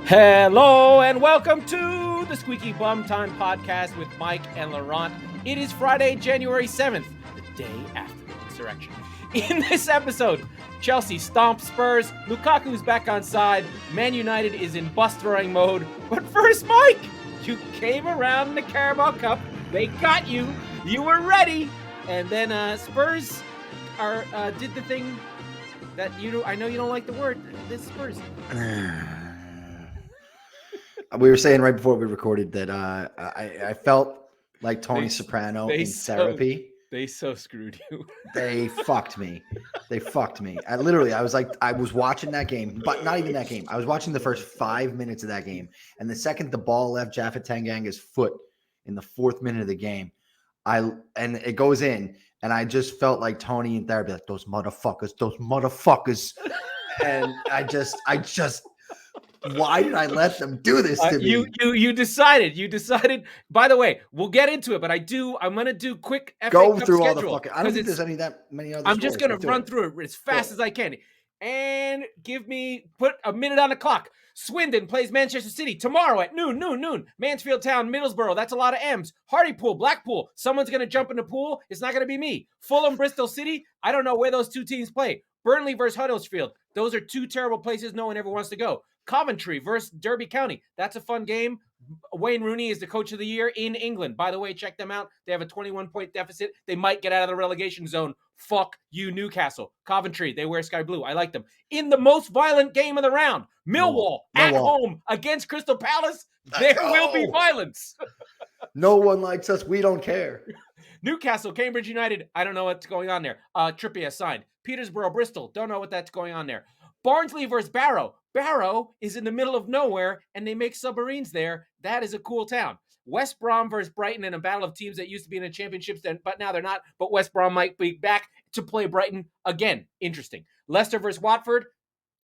Hello and welcome to the Squeaky Bum Time Podcast with Mike and Laurent. It is Friday, January 7th, the day after the insurrection. In this episode, Chelsea stomps Spurs, Lukaku's back on side, Man United is in bus-throwing mode. But first, Mike, you came around in the Carabao Cup. They got you. You were ready. And then Spurs did the thing that I know you don't like the word. This Spurs. We were saying right before we recorded that I felt like Tony Soprano in therapy. They so screwed you. They fucked me. I was watching that game, but not even that game. I was watching the first 5 minutes of that game. And the second the ball left Jaffa Tanganga's foot in the 4th minute of the game, and it goes in, and I just felt like Tony in therapy, like those motherfuckers. And I just why did I let them do this to me? You decided. By the way, we'll get into it, but I'm gonna do quick FA Go Cup through schedule, all the fucking. I don't think there's that many other. I'm just gonna run through it as fast as I can, and put a minute on the clock. Swindon plays Manchester City tomorrow at noon. Mansfield Town, Middlesbrough. That's a lot of M's. Hartlepool, Blackpool. Someone's gonna jump in the pool. It's not gonna be me. Fulham, Bristol City. I don't know where those two teams play. Burnley versus Huddersfield. Those are two terrible places no one ever wants to go. Coventry versus Derby County. That's a fun game. Wayne Rooney is the coach of the year in England. By the way, check them out. They have a 21-point deficit. They might get out of the relegation zone. Fuck you, Newcastle. Coventry, they wear sky blue. I like them. In the most violent game of the round, Millwall at home against Crystal Palace. There will be violence. No one likes us. We don't care. Newcastle, Cambridge United. I don't know what's going on there. Trippier signed. Peterborough, Bristol. Don't know what that's going on there. Barnsley versus Barrow. Barrow is in the middle of nowhere, and they make submarines there. That is a cool town. West Brom versus Brighton in a battle of teams that used to be in the championships, but now they're not. But West Brom might be back to play Brighton again. Interesting. Leicester versus Watford.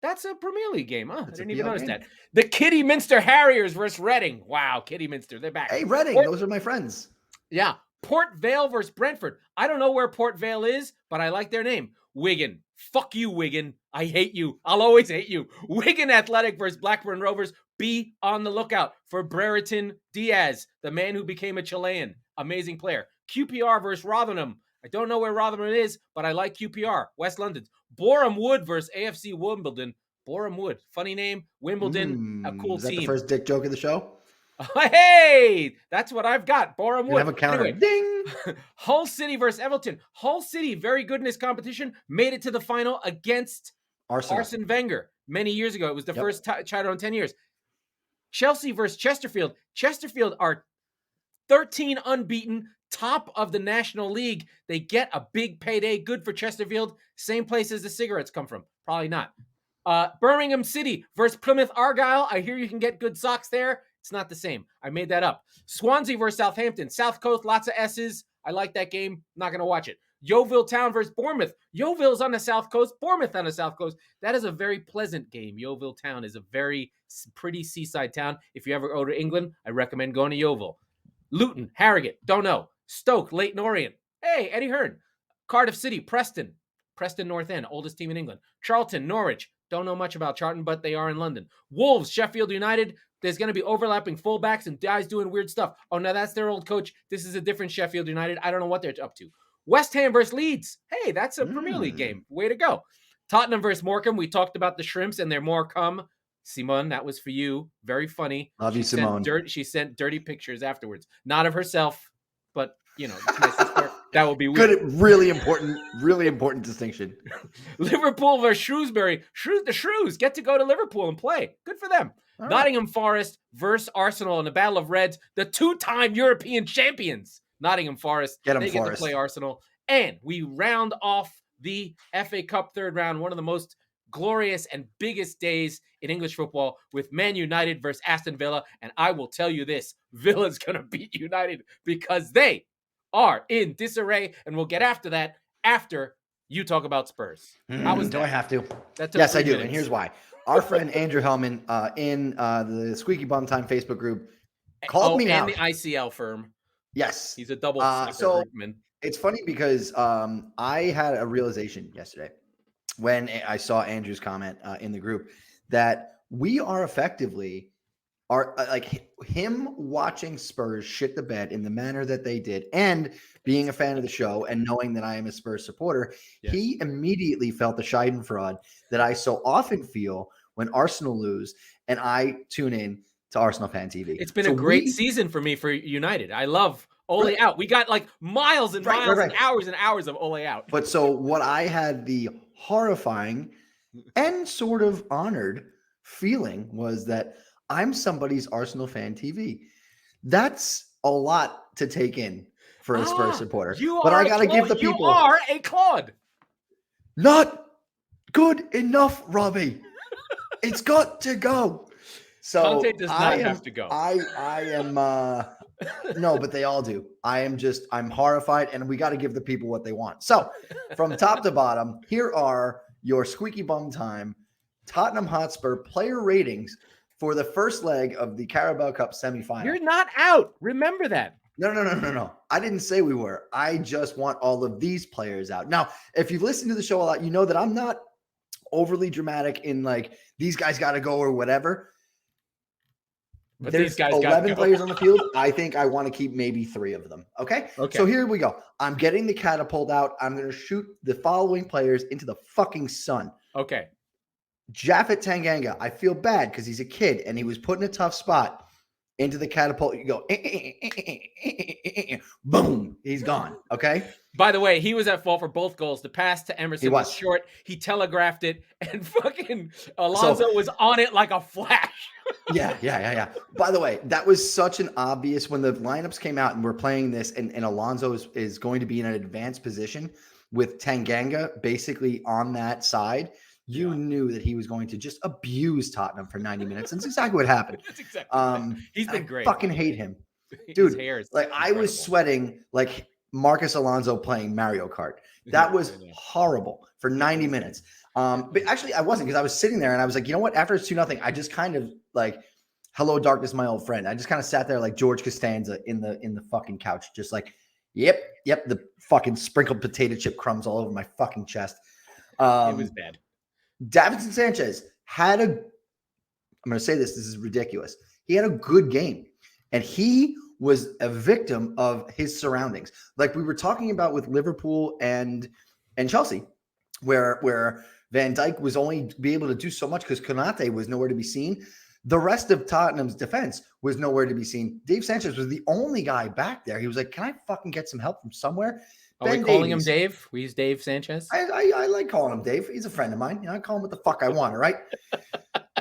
That's a Premier League game. I didn't even notice that. The Kidderminster Harriers versus Reading. Wow, Kidderminster, they're back. Hey, Reading, those are my friends. Yeah. Port Vale versus Brentford. I don't know where Port Vale is, but I like their name. Wigan. Fuck you, Wigan. I hate you. I'll always hate you. Wigan Athletic versus Blackburn Rovers. Be on the lookout for Brereton Diaz, the man who became a Chilean. Amazing player. QPR versus Rotherham. I don't know where Rotherham is, but I like QPR. West London. Boreham Wood versus AFC Wimbledon. Boreham Wood. Funny name. Wimbledon. A cool team. Is that the first dick joke of the show? Hey, that's what I've got. Boreham Wood. Have a counter. Anyway, Ding. Hull City versus Everton. Hull City, very good in this competition, made it to the final against Arsene Wenger many years ago. It was the first title in 10 years. Chelsea versus Chesterfield. Chesterfield are 13 unbeaten, top of the National League. They get a big payday. Good for Chesterfield. Same place as the cigarettes come from. Probably not. Birmingham City versus Plymouth Argyle. I hear you can get good socks there. It's not the same. I made that up. Swansea versus Southampton. South Coast, lots of S's. I like that game. Not going to watch it. Yeovil Town versus Bournemouth. Yeovil's on the South Coast. Bournemouth on the South Coast. That is a very pleasant game. Yeovil Town is a very pretty seaside town. If you ever go to England, I recommend going to Yeovil. Luton, Harrogate. Don't know. Stoke, Leyton Orient. Hey, Eddie Hearn. Cardiff City, Preston. Preston North End, oldest team in England. Charlton, Norwich. Don't know much about Charlton, but they are in London. Wolves, Sheffield United. There's going to be overlapping fullbacks and guys doing weird stuff. Oh, no, that's their old coach. This is a different Sheffield United. I don't know what they're up to. West Ham versus Leeds. Hey, that's a Premier League game. Way to go. Tottenham versus Morecambe. We talked about the Shrimps and their more come. Simone, that was for you. Very funny. Love you, Simone. She sent dirty pictures afterwards. Not of herself, but, it's my sister. That would be weird. Good, really important distinction. Liverpool versus Shrewsbury. The Shrews get to go to Liverpool and play. Good for them. All Nottingham Forest versus Arsenal in the Battle of Reds. The two-time European champions. Nottingham Forest. Get to play Arsenal. And we round off the FA Cup third round, one of the most glorious and biggest days in English football with Man United versus Aston Villa. And I will tell you this, Villa's going to beat United because they are in disarray. And we'll get after that after you talk about Spurs. Do I have to? Yes, I do. And here's why. Our friend Andrew Hellman in the Squeaky Bum Time Facebook group called me out. And the ICL firm. Yes. He's a double groupman. It's funny because I had a realization yesterday when I saw Andrew's comment in the group that we are effectively like him watching Spurs shit the bed in the manner that they did, and being a fan of the show and knowing that I am a Spurs supporter, he immediately felt the Schadenfreude that I so often feel when Arsenal lose and I tune in to Arsenal Fan TV. It's been a great season for me for United. I love Ole out. We got like miles and miles and hours of Ole out. But so what I had the horrifying and sort of honored feeling was that I'm somebody's Arsenal Fan TV. That's a lot to take in for a Spurs supporter. But I got to give the people. You are a Claude. Not good enough, Robbie. It's got to go. So Conte does not have to go. I am no, but they all do. I'm horrified, and we got to give the people what they want. So from top to bottom, here are your Squeaky Bum Time Tottenham Hotspur player ratings for the first leg of the Carabao Cup semifinal. You're not out. Remember that. No. I didn't say we were. I just want all of these players out. Now, if you've listened to the show a lot, you know that I'm not overly dramatic in like these guys got to go or whatever. But there's 11 players on the field. I think I want to keep maybe 3 of them. Okay. So here we go. I'm getting the catapult out. I'm going to shoot the following players into the fucking sun. Okay. Japhet Tanganga. I feel bad because he's a kid and he was put in a tough spot into the catapult. You go, boom. He's gone. Okay. By the way, he was at fault for both goals. The pass to Emerson was short. He telegraphed it, and fucking Alonso was on it like a flash. Yeah. By the way, that was such an obvious when the lineups came out and we're playing this, and Alonso is going to be in an advanced position with Tanganga basically on that side. You knew that he was going to just abuse Tottenham for 90 minutes. And that's exactly what happened. That's exactly he's been great. I fucking hate him. Dude, like I was sweating like Marcus Alonso playing Mario Kart. That was horrible for 90 minutes. But actually I wasn't, because I was sitting there and I was like, you know what? After it's 2-0, I just kind of like, hello darkness, my old friend. I just kind of sat there like George Costanza in the fucking couch, just like, yep, the fucking sprinkled potato chip crumbs all over my fucking chest. It was bad. Davinson Sanchez had I'm going to say this is ridiculous. He had a good game, and he was a victim of his surroundings. Like we were talking about with Liverpool and Chelsea, where Van Dijk was only be able to do so much because Konate was nowhere to be seen. The rest of Tottenham's defense was nowhere to be seen. Dave Sanchez was the only guy back there. He was like, can I fucking get some help from somewhere? Are we calling him Dave? We use Dave Sanchez? I like calling him Dave. He's a friend of mine. You know, I call him what the fuck I want, all right?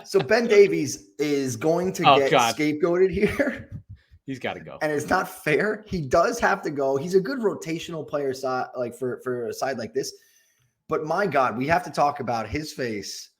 So Ben Davies is going to get scapegoated here. He's got to go. And it's not fair. He does have to go. He's a good rotational player like for a side like this. But my God, we have to talk about his face.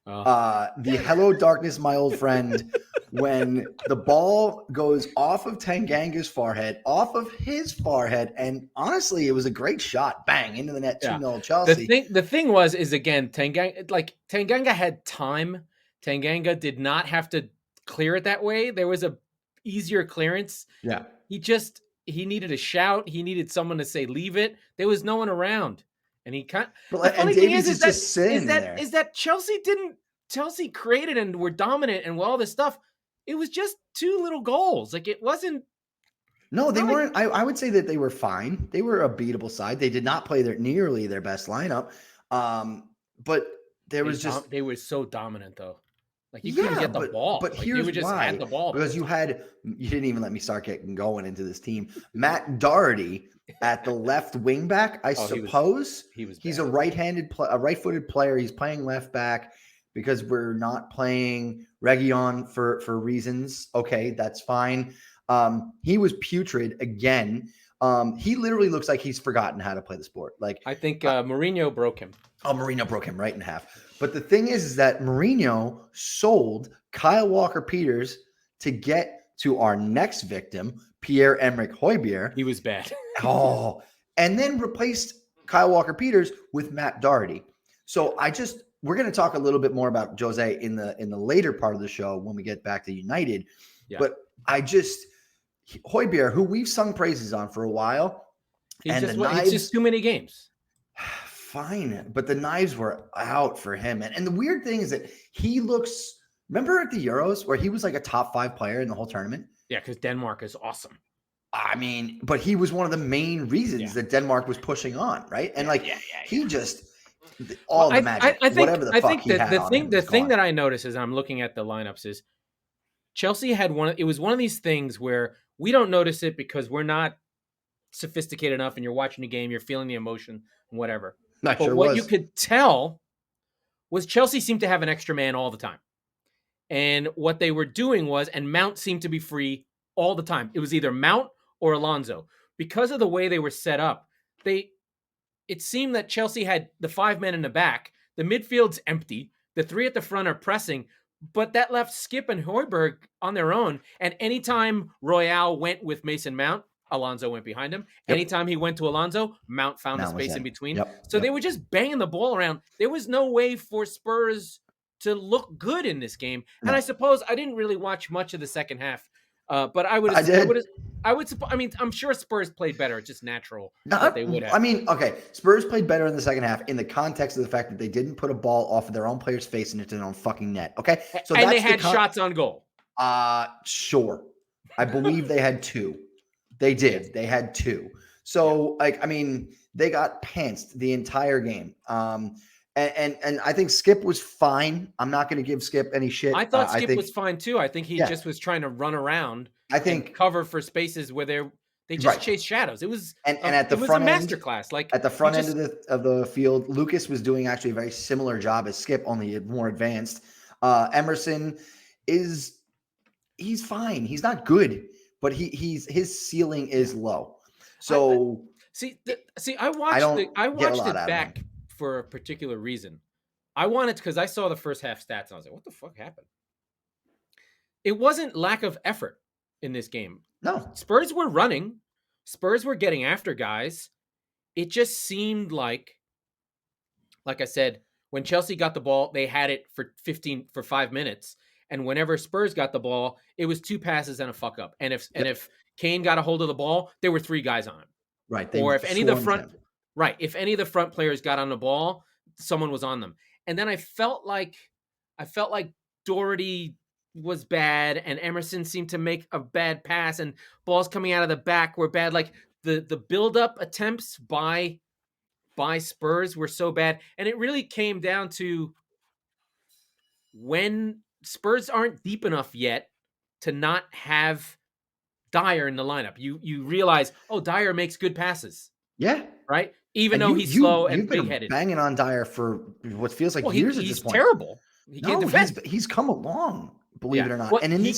The hello darkness, my old friend, when the ball goes off of Tanganga's forehead, off of his forehead, and honestly, it was a great shot. Bang into the net, 2-0 Chelsea. The thing is again, Tanganga had time. Tanganga did not have to clear it that way. There was a easier clearance. Yeah. He needed a shout. He needed someone to say, leave it. There was no one around. And he can't. And Davies is just sitting there. Is that Chelsea created and were dominant and all this stuff. It was just 2 little goals. Like it wasn't. No, they weren't. I would say that they were fine. They were a beatable side. They did not play nearly their best lineup. But they were so dominant though. Like you couldn't get the ball. But like, here's you just why. had the ball. Because you didn't even let me start getting going into this team. Matt Doherty at the left wing back, I suppose. He's a right-footed player. He's playing left back because we're not playing Reguilon for reasons. Okay, that's fine. He was putrid again. He literally looks like he's forgotten how to play the sport. Like I think Mourinho broke him. Mourinho broke him right in half. But the thing is that Mourinho sold Kyle Walker-Peters to get to our next victim, Pierre-Emerick Højbjerg. He was bad. And then replaced Kyle Walker-Peters with Matt Doherty. So we're going to talk a little bit more about Jose in the later part of the show when we get back to United. Yeah. But Højbjerg, who we've sung praises on for a while, it's just too many games. Fine, but the knives were out for him. And the weird thing is that he looks Remember at the Euros where he was like a top 5 player in the whole tournament? Yeah, because Denmark is awesome. I mean, but he was one of the main reasons that Denmark was pushing on, right? And he just all the magic, whatever the fuck he had on him. The thing that I notice as I'm looking at the lineups is Chelsea had it was one of these things where we don't notice it because we're not sophisticated enough and you're watching the game, you're feeling the emotion, whatever. But what you could tell was Chelsea seemed to have an extra man all the time. And what they were doing was, and Mount seemed to be free all the time. It was either Mount or Alonso. Because of the way they were set up, it seemed that Chelsea had the 5 men in the back. The midfield's empty. The 3 at the front are pressing. But that left Skip and Højbjerg on their own. And anytime Royale went with Mason Mount, Alonso went behind him. Yep. Anytime he went to Alonso, Mount found the space in between. So they were just banging the ball around. There was no way for Spurs to look good in this game. No. And I suppose I didn't really watch much of the second half. But I mean, I'm sure Spurs played better. It's just natural that they would have. I mean, okay, Spurs played better in the second half in the context of the fact that they didn't put a ball off of their own player's face and into their own fucking net. Okay, so and they had shots on goal. Sure, I believe they had 2. They did. They had 2. So, I mean, they got pantsed the entire game. And I think Skip was fine. I'm not going to give Skip any shit. I thought Skip was fine too. I think he just was trying to run around. And cover for spaces where they just chased shadows. It was and at the front end, masterclass. Like at the front end of the field, Lucas was doing actually a very similar job as Skip, only more advanced. Emerson he's fine. He's not good, but his ceiling is low. So I watched it back for a particular reason. I wanted because I saw the first half stats and I was like, what the fuck happened? It wasn't lack of effort in this game. No. Spurs were running. Spurs were getting after guys. It just seemed like I said, when Chelsea got the ball, they had it for 5 minutes. And whenever Spurs got the ball, it was 2 passes and a fuck up. And if Kane got a hold of the ball, there were 3 guys on him. Right. Or if any of the front players got on the ball, someone was on them. And then I felt like Doherty was bad and Emerson seemed to make a bad pass and balls coming out of the back were bad. Like the build-up attempts by Spurs were so bad. And it really came down to when Spurs aren't deep enough yet to not have Dyer in the lineup. You realize, Dyer makes good passes. Yeah. Right? Even though he's slow and big-headed. Banging on Dyer for what feels like years at this point. He's terrible. He can't defend. He's come along, believe it or not. Well, and he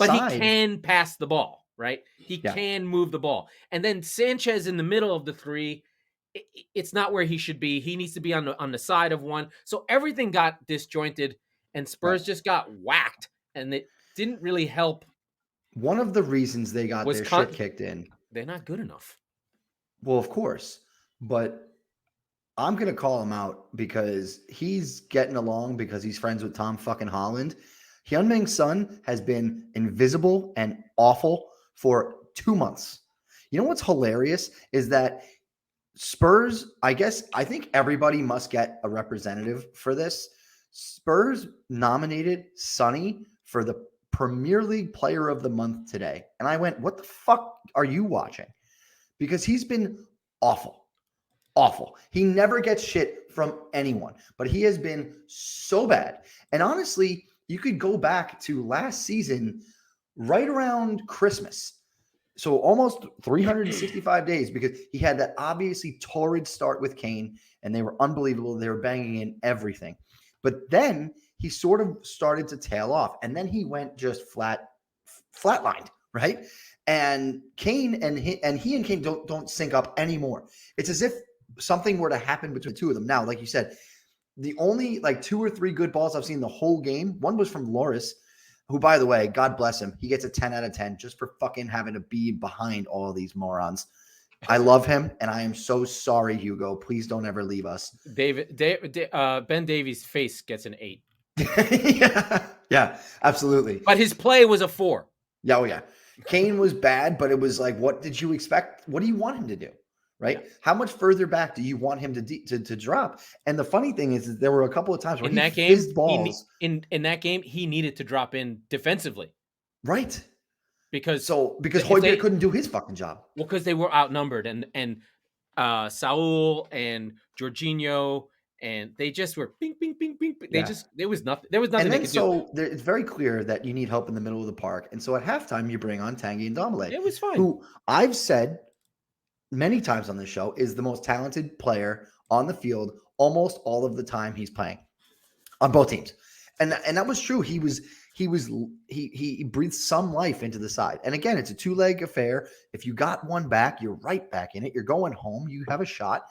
can pass the ball, right? He can move the ball. And then Sanchez in the middle of the 3, it's not where he should be. He needs to be on the side of one. So everything got disjointed and Spurs just got whacked and it didn't really help. One of the reasons they got their shit kicked in. They're not good enough. Well, of course, but I'm going to call him out because he's getting along because he's friends with Tom fucking Holland. Heung-min Son has been invisible and awful for 2 months. You know what's hilarious is that Spurs, I think everybody must get a representative for this. Spurs nominated Sonny for the Premier League Player of the Month today. And I went, what the fuck are you watching? Because he's been awful. He never gets shit from anyone, but he has been so bad. And honestly, you could go back to last season right around Christmas. So almost 365 days because he had that obviously torrid start with Kane and they were unbelievable. They were banging in everything. But then he sort of started to tail off and then he went just flatlined, right? And Kane and Kane don't sync up anymore. It's as if something were to happen between the two of them. Now, like you said, the only 2 or 3 good balls I've seen the whole game, one was from Loris, who, by the way, God bless him. He gets a 10 out of 10 just for fucking having to be behind all of these morons. I love him, and I am so sorry, Hugo. Please don't ever leave us. Ben Davies' face gets an 8. Yeah, absolutely. But his play was a 4. Yeah, oh yeah. Kane was bad, but it was like, what did you expect? What do you want him to do? right? Yeah. How much further back do you want him to drop? And the funny thing is there were a couple of times where he fizzed balls. In that game, he needed to drop in defensively. Right. Because Højbjerg couldn't do his fucking job. Well, because they were outnumbered, and Saul and Jorginho, and they just were bing, bing, bing, bing. There was nothing. There was nothing. And then it's very clear that you need help in the middle of the park. And so at halftime, you bring on Tanguy Ndombele. It was fine. Who I've said many times on this show is the most talented player on the field almost all of the time he's playing on both teams. And that was true. He breathed some life into the side. And again, it's a two-leg affair. If you got one back, you're right back in it. You're going home. You have a shot.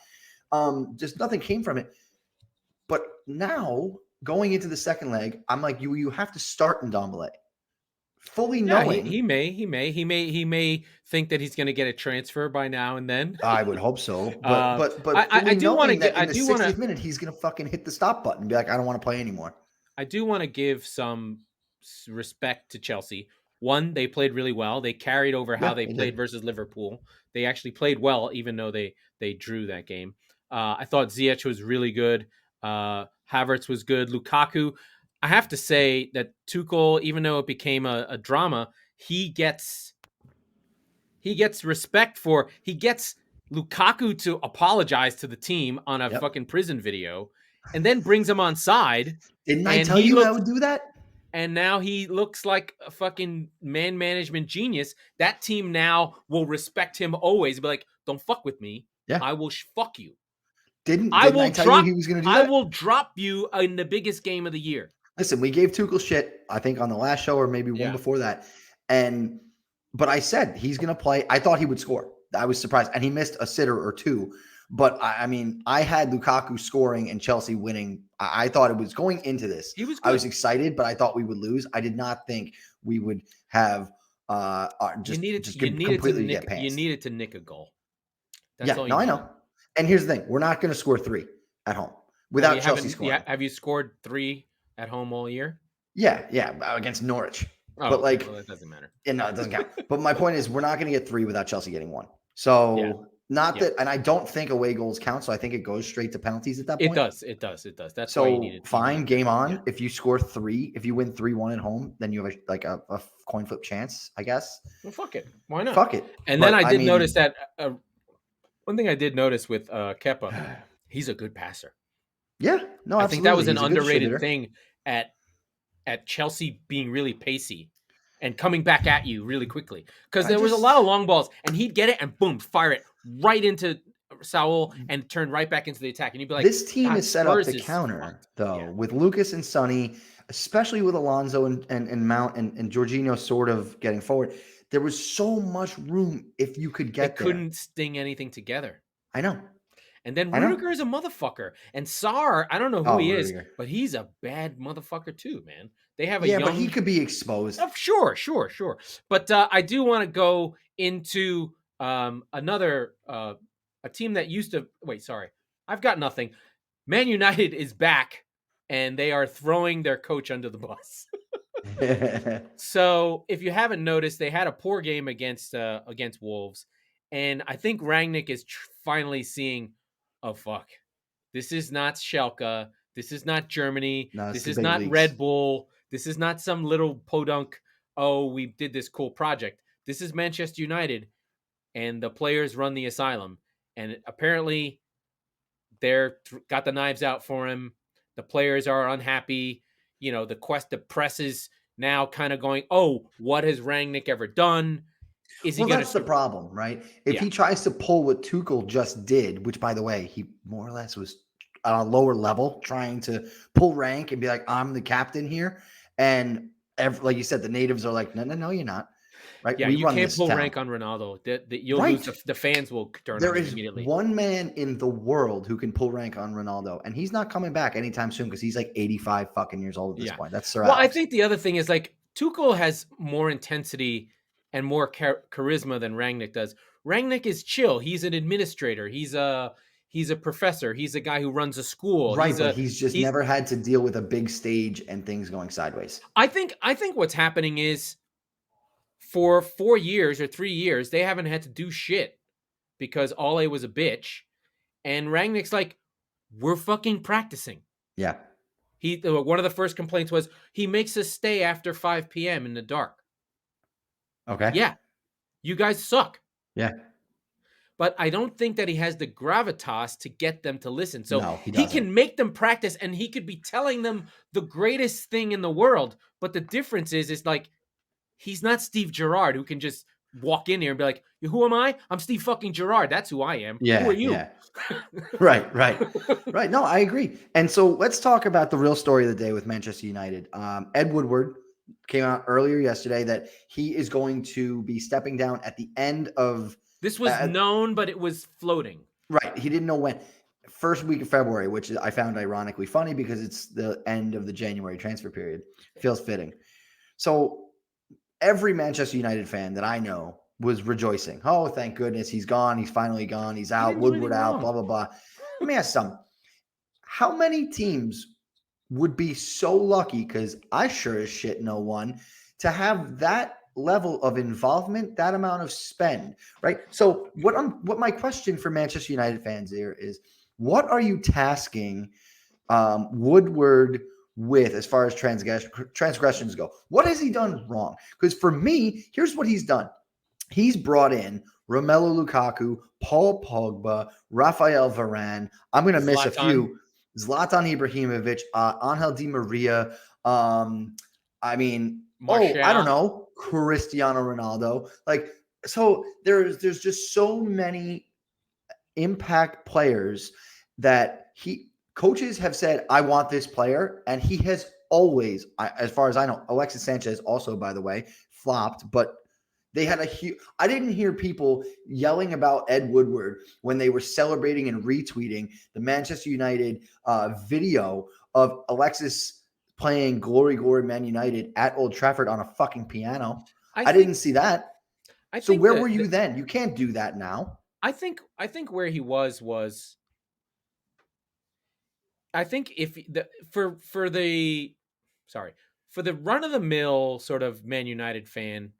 Just nothing came from it. But now going into the second leg, I'm like, you have to start Ndombele. Fully knowing he may think that he's going to get a transfer by now and then. I would hope so, but I do want to get. In the 60th minute, he's going to fucking hit the stop button and be like, I don't want to play anymore. I do want to give some respect to Chelsea. One, they played really well. They carried over how they played versus Liverpool. They actually played well, even though they drew that game. I thought Ziyech was really good. Havertz was good. Lukaku. I have to say that Tuchel, even though it became a drama, he gets respect for. He gets Lukaku to apologize to the team on a fucking prison video, and then brings him on side. Didn't I tell you I would do that? And now he looks like a fucking man management genius. That team now will respect him always. Be like, don't fuck with me. Yeah. I will fuck you. Didn't I tell you he was going to do that? I will drop you in the biggest game of the year. Listen, we gave Tuchel shit, I think, on the last show or maybe one before that. But I said he's going to play. I thought he would score. I was surprised. And he missed a sitter or two. But, I mean, I had Lukaku scoring and Chelsea winning. I thought it was going into this. He was good. I was excited, but I thought we would lose. I did not think we would have completely get past. You needed to nick a goal. That's all I know. And here's the thing. We're not going to score 3 at home without Chelsea scoring. Have you scored 3 at home all year? Yeah, against Norwich. Oh, but that doesn't matter. No, it doesn't count. But my point is, we're not going to get 3 without Chelsea getting 1. So that, and I don't think away goals count. So I think it goes straight to penalties at that point. It does. That's so why you need it. Fine, game on. Yeah. If you score 3, if you win 3-1 at home, then you have a coin flip chance, I guess. Well, fuck it. Why not? Fuck it. And then I did notice that one thing I did notice with Kepa, he's a good passer. Yeah, no, I think that was an underrated thing at Chelsea, being really pacey and coming back at you really quickly, because there was a lot of long balls and he'd get it and boom, fire it right into Saul and turn right back into the attack. And you'd be like, this team is set up to counter though, with Lucas and Sonny, especially with Alonso and Mount and Jorginho sort of getting forward. There was so much room if you could get there. Couldn't sting anything together. I know. And then Rudiger is a motherfucker. And Sarr, I don't know who he is, but he's a bad motherfucker too, man. They have but he could be exposed. Sure. But I do want to go into another a team that used to wait. Sorry, I've got nothing. Man United is back, and they are throwing their coach under the bus. So if you haven't noticed, they had a poor game against Wolves, and I think Rangnick is finally seeing, oh fuck, this is not Schalke, this is not Germany, this is not Red Bull, this is not some little podunk. Oh, we did this cool project. This is Manchester United, and the players run the asylum, and apparently they're got the knives out for him. The players are unhappy. You know, the press is now kind of going, oh, what has Rangnick ever done? Is he going to? That's the problem, right? If he tries to pull what Tuchel just did, which, by the way, he more or less was on a lower level, trying to pull rank and be like, I'm the captain here. And like you said, the natives are like, no, you're not. Right? Yeah, you can't pull rank on Ronaldo. You'll lose. The fans will turn on him immediately. There is one man in the world who can pull rank on Ronaldo, and he's not coming back anytime soon because he's like 85 fucking years old at this point. That's Sir Alex. I think the other thing is like Tuchel has more intensity and more charisma than Rangnick does. Rangnick is chill. He's an administrator. He's a professor. He's a guy who runs a school. Right, but he's never had to deal with a big stage and things going sideways. I think what's happening is, for 4 years or 3 years, they haven't had to do shit. because Ole was a bitch, and Rangnick's like, we're fucking practicing. Yeah. One of the first complaints was he makes us stay after 5 p.m. in the dark. Okay. Yeah, you guys suck. Yeah. But I don't think that he has the gravitas to get them to listen. So No, he he doesn't. can make them practice, and he could be telling them the greatest thing in the world. But the difference is like, he's not Steve Gerrard, who can just walk in here and be like, who am I? I'm Steve fucking Gerrard. That's who I am. Yeah. Who are you? Yeah. Right. No, I agree. And so let's talk about the real story of the day with Manchester United. Ed Woodward came out earlier yesterday that he is going to be stepping down at the end of. This was known, but it was floating. Right. He didn't know when. First week of February, which I found ironically funny because it's the end of the January transfer period. Feels fitting. So every Manchester United fan that I know was rejoicing. Oh, thank goodness he's gone. He's finally gone. He's out. Woodward out, blah, blah, blah. Let me ask something. How many teams would be so lucky, because I sure as shit know one, to have that level of involvement, that amount of spend, right? So what my question for Manchester United fans here is, what are you tasking Woodward with as far as transgressions go? What has he done wrong? Because for me, here's what he's done. He's brought in Romelu Lukaku, Paul Pogba, Rafael Varane. I'm going to miss a few. Zlatan Ibrahimovic, Angel Di Maria. I don't know, Cristiano Ronaldo. Like, so there's just so many impact players that coaches have said, I want this player. And he has always, as far as I know, Alexis Sanchez also, by the way, flopped, but they had I didn't hear people yelling about Ed Woodward when they were celebrating and retweeting the Manchester United video of Alexis playing Glory, Glory, Man United at Old Trafford on a fucking piano. I didn't see that. So where were you then? You can't do that now. I think where he was I think for the run-of-the-mill sort of Man United fan,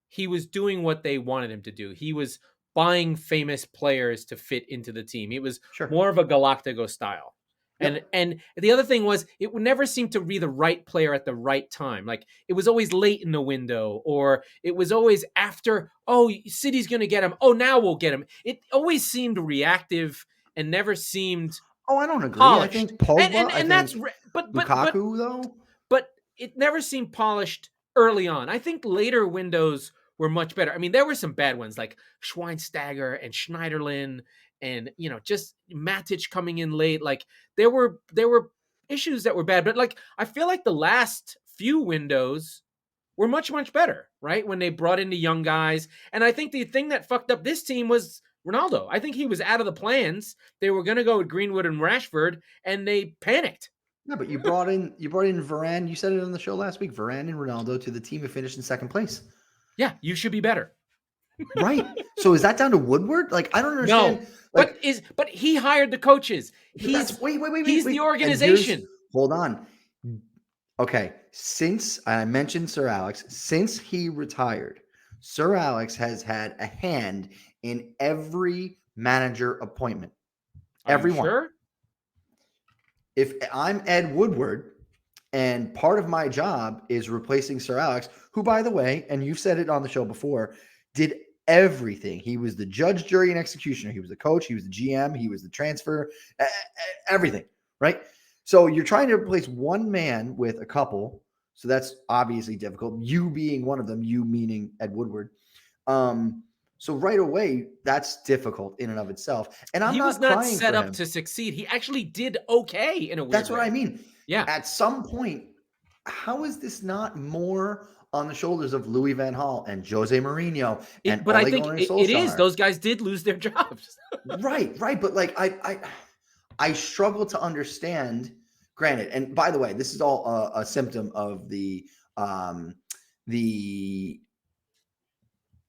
he was doing what they wanted him to do. He was buying famous players to fit into the team. It was more of a Galactico style. Yep. And the other thing was, it would never seem to be the right player at the right time. Like, it was always late in the window, or it was always after, oh, City's going to get him. Oh, now we'll get him. It always seemed reactive and never seemed I don't agree. polished. I think Pogba, but Lukaku, though. But it never seemed polished early on. I think later windows were much better. I mean, there were some bad ones like Schweinsteiger and Schneiderlin, and just Matic coming in late. Like, there were issues that were bad, but like, I feel like the last few windows were much, much better, right? When they brought in the young guys. And I think the thing that fucked up this team was Ronaldo. I think he was out of the plans. They were going to go with Greenwood and Rashford, and they panicked. Yeah, but you brought in Varane. You said it on the show last week. Varane and Ronaldo to the team who finished in second place. Yeah, you should be better. Right. So is that down to Woodward? Like, I don't understand. No, but he hired the coaches. He's the organization. Hold on. Okay. Since I mentioned Sir Alex, since he retired, Sir Alex has had a hand in every manager appointment. Everyone. Sure? If I'm Ed Woodward, and part of my job is replacing Sir Alex, who, by the way, and you've said it on the show before, did everything. He was the judge, jury, and executioner. He was the coach. He was the GM. He was the transfer, everything, right? So you're trying to replace one man with a couple. So that's obviously difficult. You being one of them, you meaning Ed Woodward. So right away, that's difficult in and of itself. And he was not set up to succeed. He actually did okay in a weird way. That's what I mean. Yeah. At some point, how is this not more on the shoulders of Louis van Gaal and Jose Mourinho? But I think it is. Those guys did lose their jobs. Right. But like, I struggle to understand. Granted, and by the way, this is all a symptom of the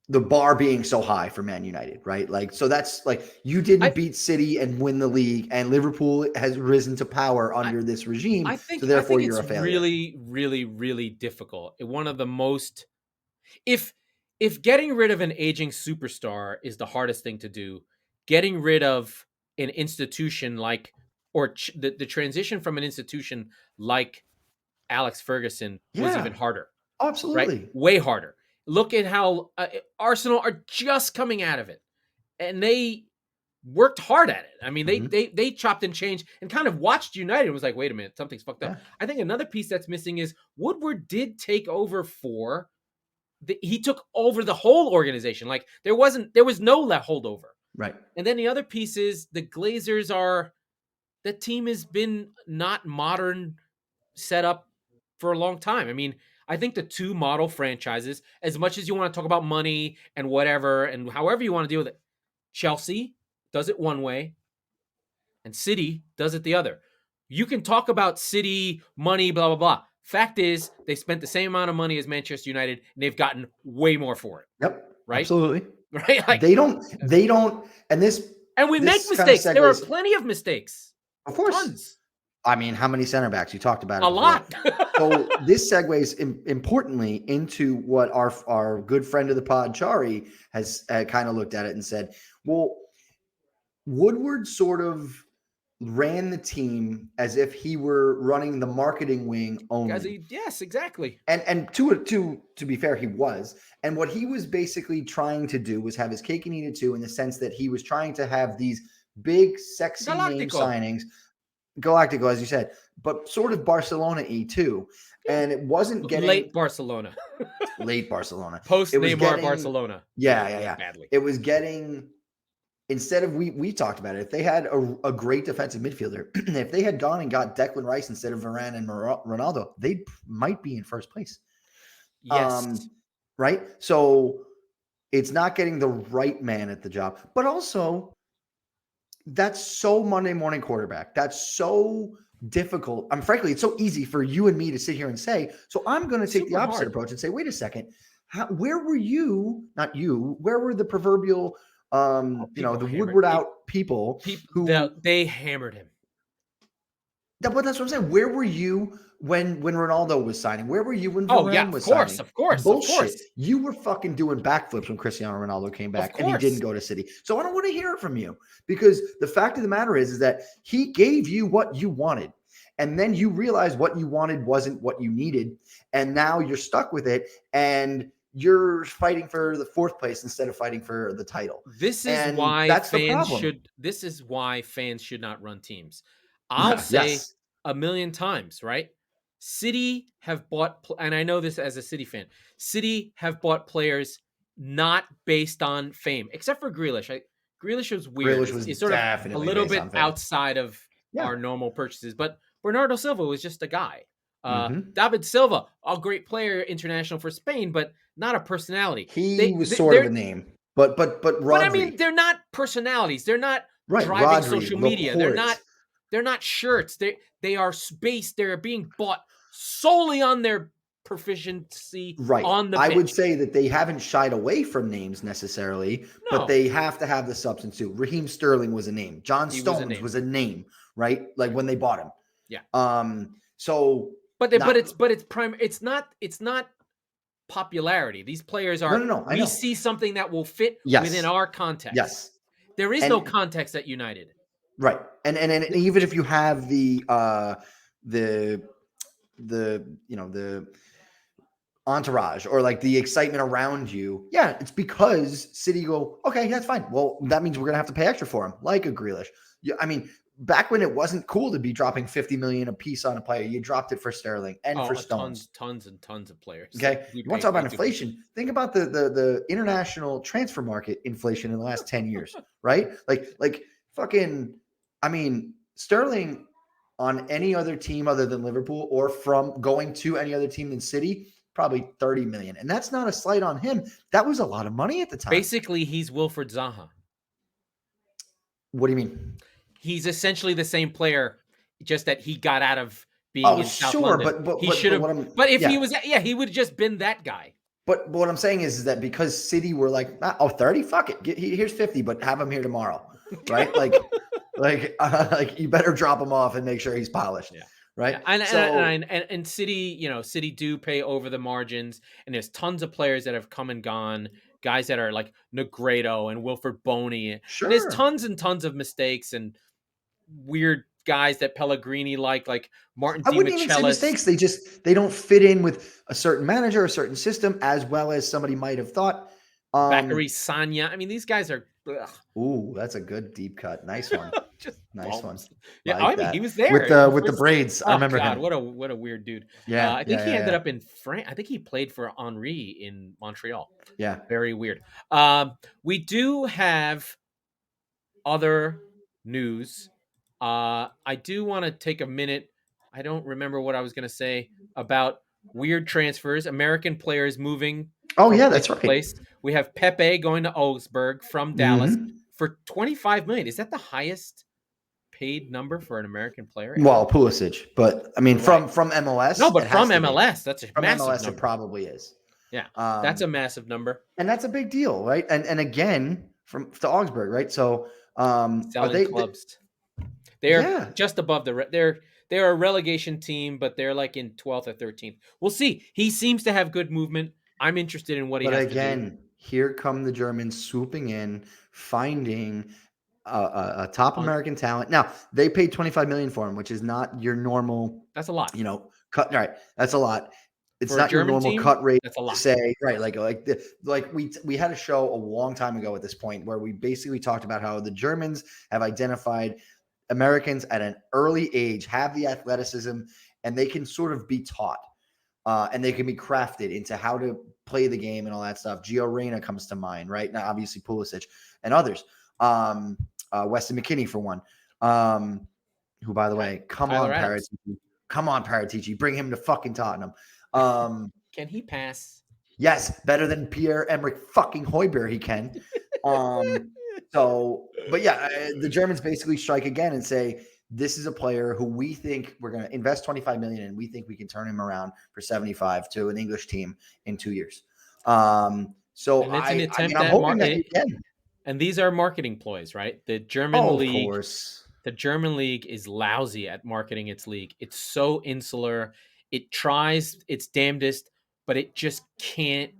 bar being so high for Man United, right? Like, so that's like, you didn't beat City and win the league, and Liverpool has risen to power under this regime. So therefore you're a failure. Really, really, really difficult. One of the most, if getting rid of an aging superstar is the hardest thing to do, getting rid of an institution like, or the transition from an institution like Alex Ferguson was even harder, Oh, right? absolutely. Way harder. Look at how Arsenal are just coming out of it, and they worked hard at it. I mean, they chopped and changed and kind of watched United and was like, wait a minute, something's fucked up. I think another piece that's missing is Woodward did take over he took over the whole organization. Like there was no left holdover. Right. And then the other piece is the Glazers the team has been not modern set up for a long time. I mean, I think the two model franchises, as much as you want to talk about money and whatever, and however you want to deal with it, Chelsea does it one way and City does it the other. You can talk about City, money, blah, blah, blah. Fact is, they spent the same amount of money as Manchester United, and they've gotten way more for it. Yep. Right? Absolutely. Right? Like, they don't, and we make mistakes. There are plenty of mistakes. Of course. Tons. I mean, how many center backs? You talked about it. A lot. So this segues importantly into what our good friend of the pod, Chari, has kind of looked at it and said, well, Woodward sort of ran the team as if he were running the marketing wing only. Yes, exactly. And to be fair, he was. And what he was basically trying to do was have his cake and eat it too, in the sense that he was trying to have these big, sexy name signings. Galactico, as you said, but sort of Barcelona-y too. And it wasn't getting late Barcelona. Post Neymar Barcelona. Yeah. Badly. It was getting, instead of, we talked about it, if they had a great defensive midfielder, if they had gone and got Declan Rice instead of Varane and Ronaldo, they might be in first place. Yes. Right? So it's not getting the right man at the job, but also that's so Monday morning quarterback. That's so difficult. Frankly, it's so easy for you and me to sit here and say, so I'm going to take the opposite approach and say, wait a second, where were you? Not you. Where were the proverbial, the Woodward out people who they hammered him? But that's what I'm saying. Where were you when Ronaldo was signing? Where were you when Varane was signing? Of course. You were fucking doing backflips when Cristiano Ronaldo came back and he didn't go to City. So I don't want to hear it from you, because the fact of the matter is that he gave you what you wanted. And then you realize what you wanted wasn't what you needed. And now you're stuck with it. And you're fighting for the fourth place instead of fighting for the title. This is why fans should not run teams. I'll say a million times, right? City have bought, and I know this as a City fan, City have bought players not based on fame, except for Grealish. Grealish was weird. He's sort of a little bit outside of our normal purchases, but Bernardo Silva was just a guy. David Silva, a great player, international for Spain, but not a personality. He was sort of a name, but Rodri. But I mean, they're not personalities. They're not driving social media. They're not shirts. They are based. They're being bought solely on their proficiency on the pitch. I would say that they haven't shied away from names necessarily, but they have to have the substance too. Raheem Sterling was a name. John Stones was a name, right? Like when they bought him. Yeah. So, it's not popularity. These players are. No. We see something that will fit within our context. Yes. There is no context at United. Right. And even if you have the entourage or like the excitement around you, it's because City go, okay, that's fine. Well, that means we're gonna have to pay extra for him, like a Grealish. I mean, back when it wasn't cool to be dropping 50 million a piece on a player, you dropped it for Sterling and for Stones. Tons and tons of players. Okay. You want to talk about inflation? Think about the international transfer market inflation in the last 10 years, right? Like fucking, I mean, Sterling on any other team other than Liverpool or from going to any other team than City, probably 30 million. And that's not a slight on him. That was a lot of money at the time. Basically, he's Wilfried Zaha. What do you mean? He's essentially the same player, just that he got out of being in South London. But he should have. But if he was, he would have just been that guy. But what I'm saying is that because City were like, 30, fuck it, here's 50, but have him here tomorrow, right? like you better drop him off and make sure he's polished, right? Yeah. And City, City do pay over the margins, and there's tons of players that have come and gone. guys that are like Negredo and Wilfred Boney. Sure. And there's tons and tons of mistakes and weird guys that Pellegrini like Martin I wouldn't even say mistakes. They don't fit in with a certain manager, a certain system, as well as somebody might have thought. Bakary Sagna. I mean, these guys are. Ugh. Ooh, that's a good deep cut. Nice one. Just nice bums. one. Yeah, like I mean, that. he was there with the braids. I remember him. What a weird dude. Yeah, I think he ended up in France. I think he played for Henry in Montreal. Yeah, very weird. We do have other news. I do want to take a minute. I don't remember what I was going to say about weird transfers. American players moving. Oh yeah, that's right. Place. We have Pepe going to Augsburg from Dallas for $25 million. Is that the highest paid number for an American player? Well, Pulisic, but I mean from MLS. No, but from MLS, that's a massive MLS. Number. It probably is. Yeah, that's a massive number, and that's a big deal, right? And again to Augsburg, right? So selling clubs. They're just above they're a relegation team, but they're like in 12th or 13th. We'll see. He seems to have good movement. I'm interested in what he has to do. But again, here come the Germans swooping in, finding a top American talent. Now, they paid $25 million for him, which is not your normal. That's a lot. Cut. All right, that's a lot. It's for not your normal team, cut rate. That's a lot. To say right, like we had a show a long time ago at this point where we basically talked about how the Germans have identified Americans at an early age, have the athleticism, and they can sort of be taught. And they can be crafted into how to play the game and all that stuff. Gio Reyna comes to mind, right? Now, obviously Pulisic and others. Weston McKennie for one. Who, by the way, come on, Paratici. Bring him to fucking Tottenham. Can he pass? Yes, better than Pierre-Emerick fucking Højbjerg he can. But yeah, the Germans basically strike again and say, this is a player who we think we're going to invest $25 million in. We think we can turn him around for 75 to an English team in 2 years. I'm hoping that you can. And these are marketing ploys, right? The German league, of course. The German league is lousy at marketing its league. It's so insular. It tries its damnedest, but it just can't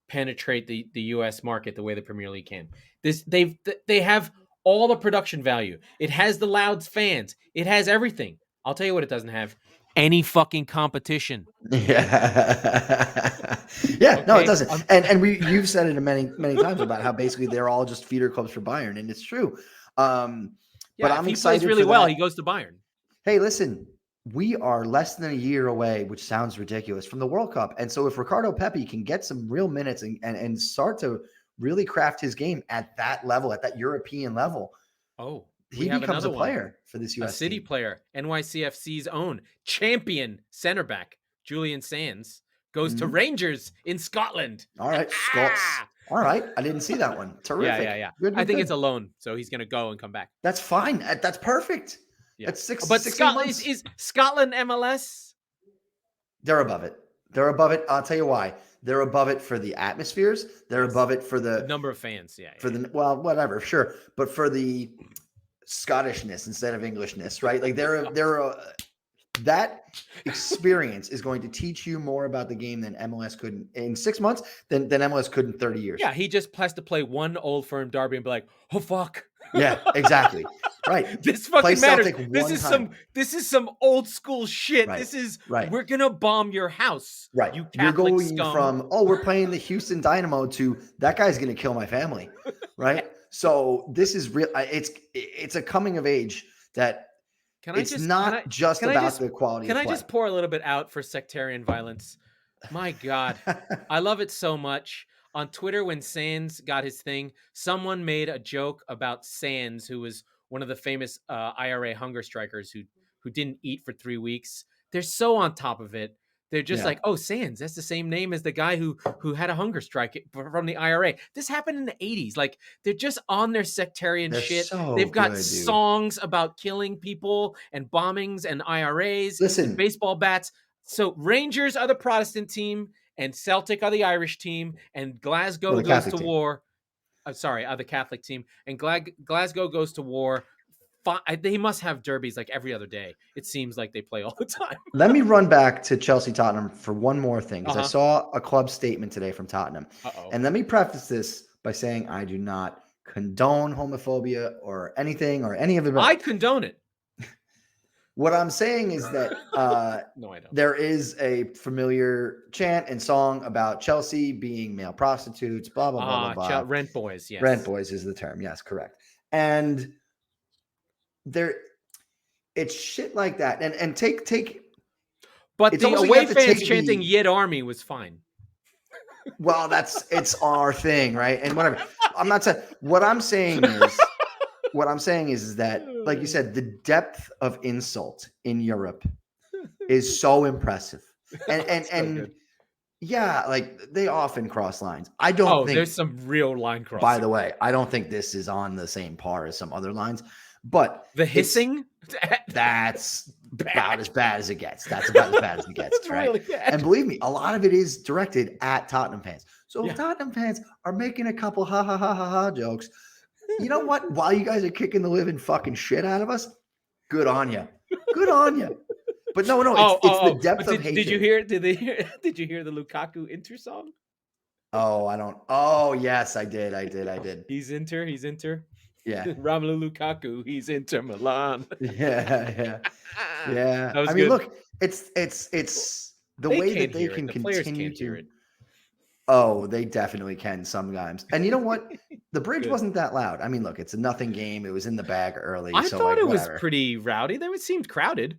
penetrate the U.S. market the way the Premier League can. They have all the production value. It has the loud fans. It has everything. I'll tell you what it doesn't have. Any fucking competition. Yeah. Okay. No, it doesn't. And you've said it many times about how basically they're all just feeder clubs for Bayern, and it's true. But I'm excited. He plays really well, he goes to Bayern. Hey, listen, we are less than a year away, which sounds ridiculous, from the World Cup. And so if Ricardo Pepi can get some real minutes and start to really craft his game at that level, at that European level. Oh, he becomes a player for this U.S. A City team. player. NYCFC's own champion center back, Julian Sands, goes to Rangers in Scotland. All right, Scots. All right, I didn't see that one. Terrific. Yeah. Good, I think it's a loan, so he's going to go and come back. That's fine. That's perfect. Yeah. That's But Scotland is Scotland MLS? They're above it. I'll tell you why. They're above it for the atmospheres. They're above it for the number of fans. Whatever, sure. But for the Scottishness instead of Englishness, right? Like that experience is going to teach you more about the game than MLS could in 6 months than MLS could in 30 years. Yeah, he just has to play one Old Firm derby and be like, oh fuck. Yeah, exactly. Right. This fucking matters. This is some old school shit. Right. This is we're gonna bomb your house. Right. You You're going from we're playing the Houston Dynamo to that guy's gonna kill my family. Right. So this is real. It's a coming of age that it's not just about the quality. Can I just pour a little bit out for sectarian violence? My God, I love it so much. On Twitter, when Sands got his thing, someone made a joke about Sands, who was one of the famous IRA hunger strikers who didn't eat for 3 weeks. They're so on top of it. They're just like, oh, Sands, that's the same name as the guy who had a hunger strike from the IRA. This happened in the 80s. Like, they're just on their sectarian shit. They've got songs about killing people and bombings and IRAs and baseball bats. So Rangers are the Protestant team and Celtic are the Irish team and Glasgow goes to war. The Catholic team. And Glasgow goes to war. They must have derbies like every other day. It seems like they play all the time. Let me run back to Chelsea Tottenham for one more thing, because I saw a club statement today from Tottenham. And let me preface this by saying I do not condone homophobia or anything or any of it. I condone it. What I'm saying is that no, I don't. There is a familiar chant and song about Chelsea being male prostitutes, blah, blah, blah, blah, blah. Rent boys, yes. Rent boys is the term. Yes, correct. And it's shit like that. And take. But the away fans chanting Yid Army was fine. Well, it's our thing, right? And whatever. I'm not saying what I'm saying is that, like you said, the depth of insult in Europe is so impressive. And yeah, like they often cross lines. I don't think there's some real line crossing. By the way, I don't think this is on the same par as some other lines, but the hissing, that's about as bad as it gets. That's about as bad as it gets, right? Really bad. And believe me, a lot of it is directed at Tottenham fans. So if Tottenham fans are making a couple ha ha ha ha ha jokes, you know what? While you guys are kicking the living fucking shit out of us, good on you. Good on you. But no, it's the depth of hatred. Did you hear the Lukaku Inter song? Oh, I don't. Oh, yes, I did. He's Inter. Yeah. Romelu Lukaku, he's Inter Milan. Yeah. I mean, good. Look, it's the way that they can continue to. Oh, they definitely can sometimes. And you know what? The bridge wasn't that loud. I mean, look, it's a nothing game. It was in the bag early. I thought it was pretty rowdy. It seemed crowded.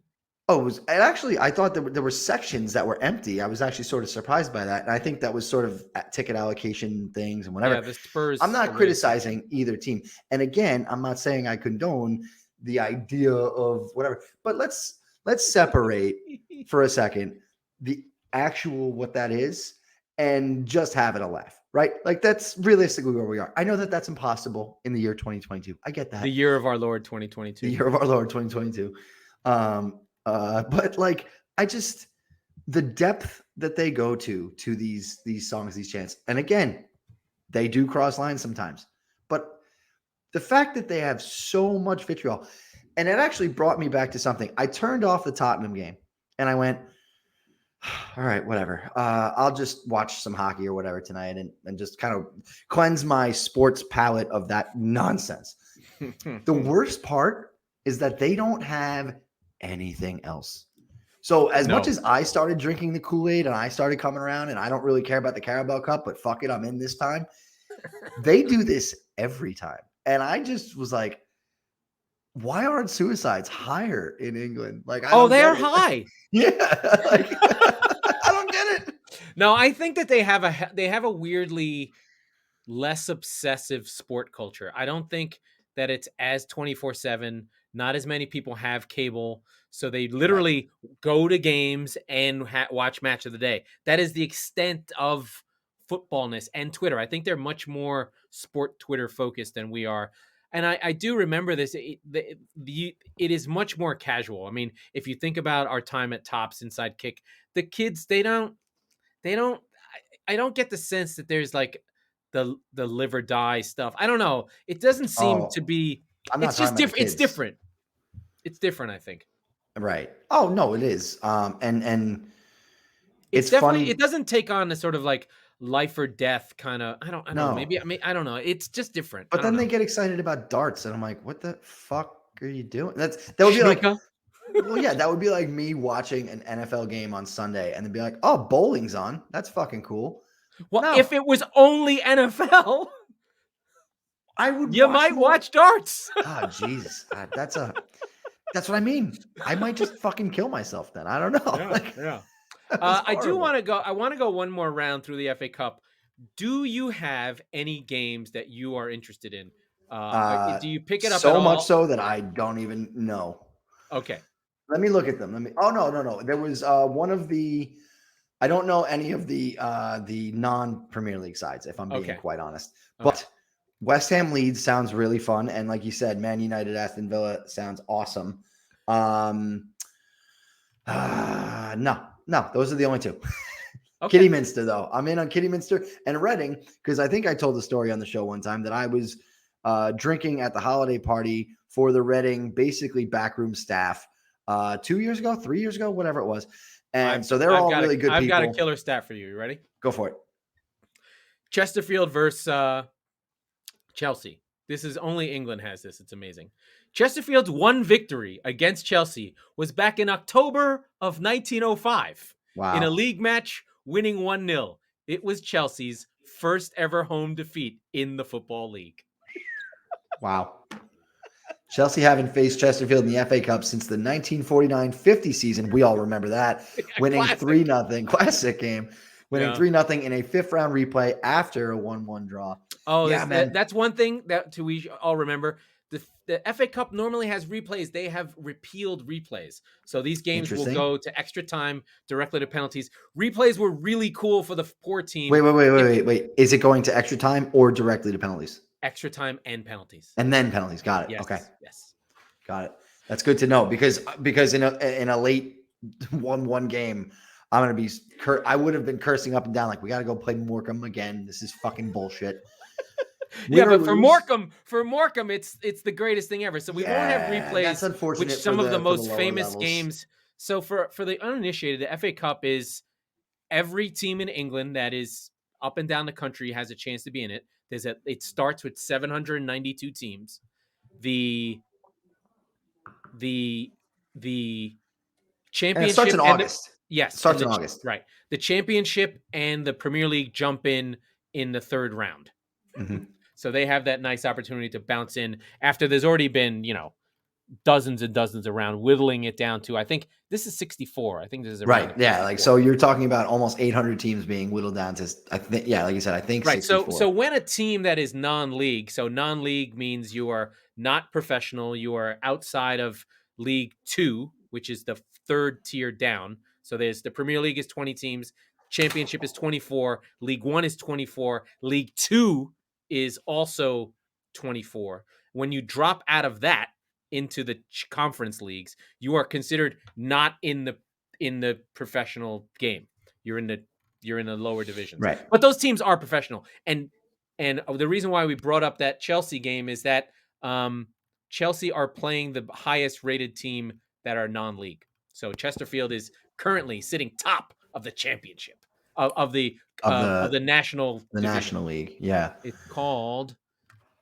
Oh, I thought there were sections that were empty. I was actually sort of surprised by that. And I think that was sort of ticket allocation things and whatever. Yeah, the Spurs. I'm not criticizing either team. And again, I'm not saying I condone the idea of whatever. But let's separate for a second the actual what that is and just having a laugh, right? Like that's realistically where we are. I know that that's impossible in the year 2022. I get that. The year of our Lord 2022. The year of our Lord 2022. But like, the depth that they go to these songs, these chants, and again, they do cross lines sometimes, but the fact that they have so much vitriol, and it actually brought me back to something. I turned off the Tottenham game and I went, all right, whatever. I'll just watch some hockey or whatever tonight and just kind of cleanse my sports palate of that nonsense. The worst part is that they don't have anything else. So as much as I started drinking the Kool-Aid and I started coming around and I don't really care about the Carabao Cup, but fuck it, I'm in this time. They do this every time. And I just was like, why aren't suicides higher in England? Like, they are high. Yeah. Like, I don't get it. No, I think that they have a weirdly less obsessive sport culture. I don't think that it's as 24/7. Not as many people have cable, so they literally go to games and watch match of the day. That is the extent of footballness and Twitter. I think they're much more sport Twitter focused than we are. And I do remember this. It is much more casual. I mean, if you think about our time at Tops Inside Kick, the kids, I don't get the sense that there's like the live or die stuff. I don't know. It doesn't seem to be. It's just different. It's different. It's different, I think. Right. Oh no, it is. And it's definitely funny. It doesn't take on a sort of like life or death kind of. I don't know. Maybe I don't know. It's just different. But then they get excited about darts, and I'm like, what the fuck are you doing? That would be like. Well, yeah, that would be like me watching an NFL game on Sunday and then be like, oh, bowling's on. That's fucking cool. Well, if it was only NFL. I would. You might watch darts. Oh, Jesus, that's what I mean. I might just fucking kill myself then. I don't know. Yeah. I do want to go. I want to go one more round through the FA Cup. Do you have any games that you are interested in? Do you pick it up so much so that I don't even know? Okay. Let me look at them. Oh no. There was one of the. I don't know any of the non-Premier League sides, if I'm being quite honest. But West Ham Leeds sounds really fun, and like you said, Man United Aston Villa sounds awesome. No, those are the only two. Okay. Kidderminster, though. I'm in on Kidderminster and Reading because I think I told the story on the show one time that I was drinking at the holiday party for the Reading, basically backroom staff 3 years ago, whatever it was. And so they're all really good people. I've got a killer stat for you. You ready? Go for it. Chesterfield versus Chelsea. This is only England has this. It's amazing. Chesterfield's one victory against Chelsea was back in October of 1905 in a league match, winning 1-0. It was Chelsea's first ever home defeat in the Football League. Wow. Chelsea haven't faced Chesterfield in the FA Cup since the 1949-50 season. We all remember that. Winning 3-0. Classic game. Winning 3-0 in a fifth-round replay after a 1-1 draw. Oh, yeah, that's one thing that we all remember. The FA Cup normally has replays. They have repealed replays. So these games will go to extra time, directly to penalties. Replays were really cool for the poor team. Wait. Is it going to extra time or directly to penalties? Extra time and penalties. And then penalties. Got it. Yes, okay. Yes. Got it. That's good to know because in a late 1-1 game, I'm going to be I would have been cursing up and down like we got to go play Morecambe again. This is fucking bullshit. Yeah, but for Morecambe, it's the greatest thing ever. So we won't have replays. That's unfortunate. Which some of the most famous games. So for the uninitiated, the FA Cup is every team in England that is up and down the country has a chance to be in it. It starts with 792 teams. The championship and it starts in August. Yes, it starts in August. Right. The championship and the Premier League jump in the third round. Mm-hmm. So they have that nice opportunity to bounce in after there's already been, dozens and dozens around, whittling it down to, I think this is 64. I think this is right. Yeah. So you're talking about almost 800 teams being whittled down to, I think, like you said, I think right. 64. So when a team that is non-league, so non-league means you are not professional, you are outside of League 2, which is the third tier down. So there's the Premier League is 20 teams, Championship is 24, League 1 is 24, League 2 is also 24. When you drop out of that into the conference leagues, you are considered not in the professional game. You're in the lower divisions. Right. But those teams are professional. And the reason why we brought up that Chelsea game is that Chelsea are playing the highest rated team that are non-league. So Chesterfield is currently sitting top of the championship of the national division. National League. Yeah. It's called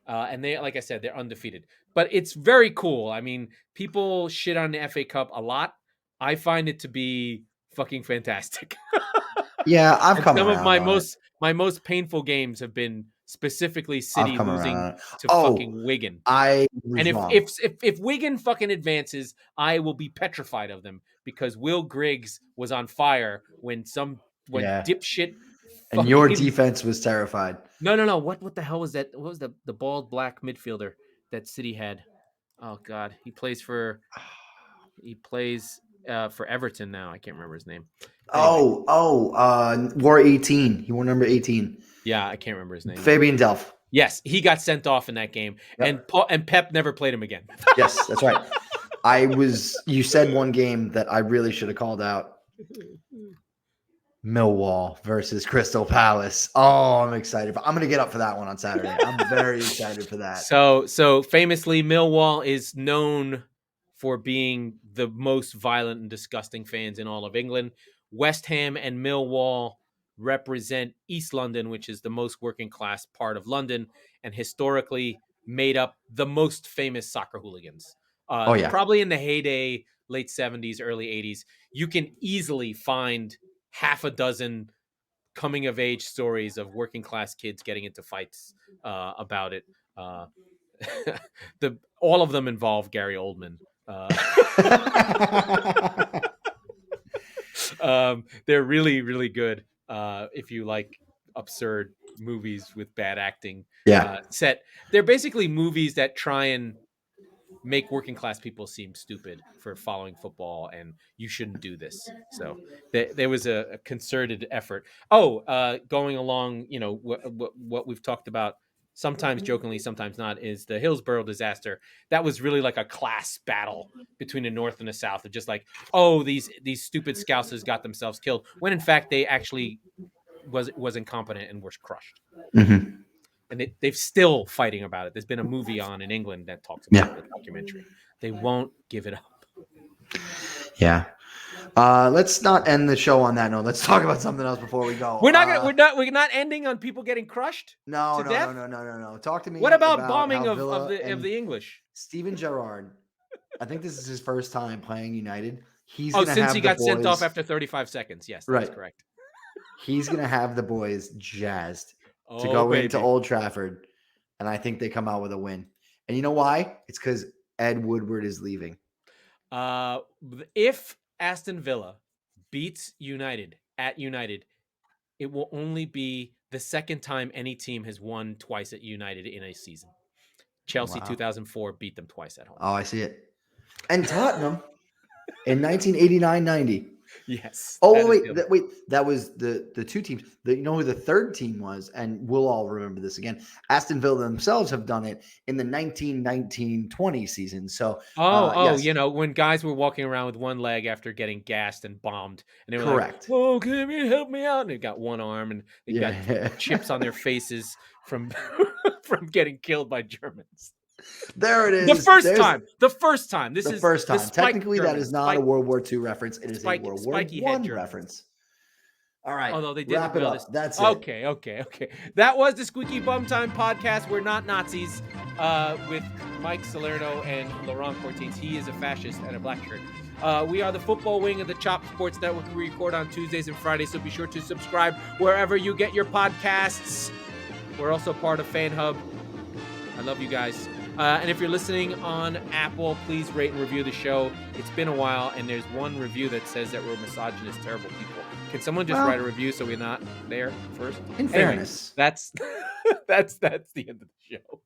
and they, like I said, they're undefeated. But it's very cool. I mean, people shit on the FA Cup a lot. I find it to be fucking fantastic. Yeah, I've come around. Some of my most painful games have been specifically City losing to fucking Wigan. If Wigan fucking advances, I will be petrified of them because Will Griggs was on fire when dipshit. And your defense was terrified. No. What the hell was that? What was the bald black midfielder that City had? Oh God, he plays for Everton now. I can't remember his name. Anyway. Wore 18. He wore number 18. Yeah, I can't remember his name. Fabian Delph. Yes, he got sent off in that game, and Pep never played him again. Yes, that's right. You said one game that I really should have called out. Millwall versus Crystal Palace. Oh, I'm excited. I'm going to get up for that one on Saturday. I'm very excited for that. So famously, Millwall is known for being the most violent and disgusting fans in all of England. West Ham and Millwall represent East London, which is the most working class part of London, and historically made up the most famous soccer hooligans. Probably in the heyday, late 70s, early 80s. You can easily find half a dozen coming of age stories of working class kids getting into fights about it. All of them involve Gary Oldman. They're really, really good. If you like absurd movies with bad acting, they're basically movies that try and make working class people seem stupid for following football, and you shouldn't do this. So there was a concerted effort. Going along, what we've talked about, sometimes jokingly, sometimes not, is the Hillsborough disaster. That was really like a class battle between the North and the South of just like, these stupid Scousers got themselves killed, when in fact they actually was incompetent and was crushed. Mm-hmm. And they've still fighting about it. There's been a movie on in England that talks about the documentary. They won't give it up. Yeah. Let's not end the show on that note. Let's talk about something else before we go. We're not ending on people getting crushed. No. Talk to me. What about bombing of the English? Steven Gerrard. I think this is his first time playing United. Since he got sent off after 35 seconds. Yes, that's correct. He's gonna have the boys jazzed to go into Old Trafford, and I think they come out with a win. And you know why? It's because Ed Woodward is leaving. If Aston Villa beats United at United, it will only be the second time any team has won twice at United in a season. Chelsea 2004 beat them twice at home. Oh, I see it. And Tottenham in 1989-90. Yes. Oh, that was the two teams. You know who the third team was? And we'll all remember this again. Aston Villa themselves have done it in the 1919-20 season. So, yes. When guys were walking around with one leg after getting gassed and bombed, and they were like, "Oh, can you help me out?" And they got one arm, and they got chips on their faces from getting killed by Germans. There it is. The first time. This is the first time. Technically, that is not a World War II reference. It is a World War I reference. All right. Although they did wrap it up. That's it. Okay. That was the Squeaky Bum Time Podcast. We're not Nazis. With Mike Salerno and Laurent Cortines. He is a fascist and a black shirt. We are the football wing of the Chop Sports Network. We record on Tuesdays and Fridays, so be sure to subscribe wherever you get your podcasts. We're also part of Fan Hub. I love you guys. And if you're listening on Apple, please rate and review the show. It's been a while, and there's one review that says that we're misogynist, terrible people. Can someone just write a review so we're not there first? In fairness, that's the end of the show.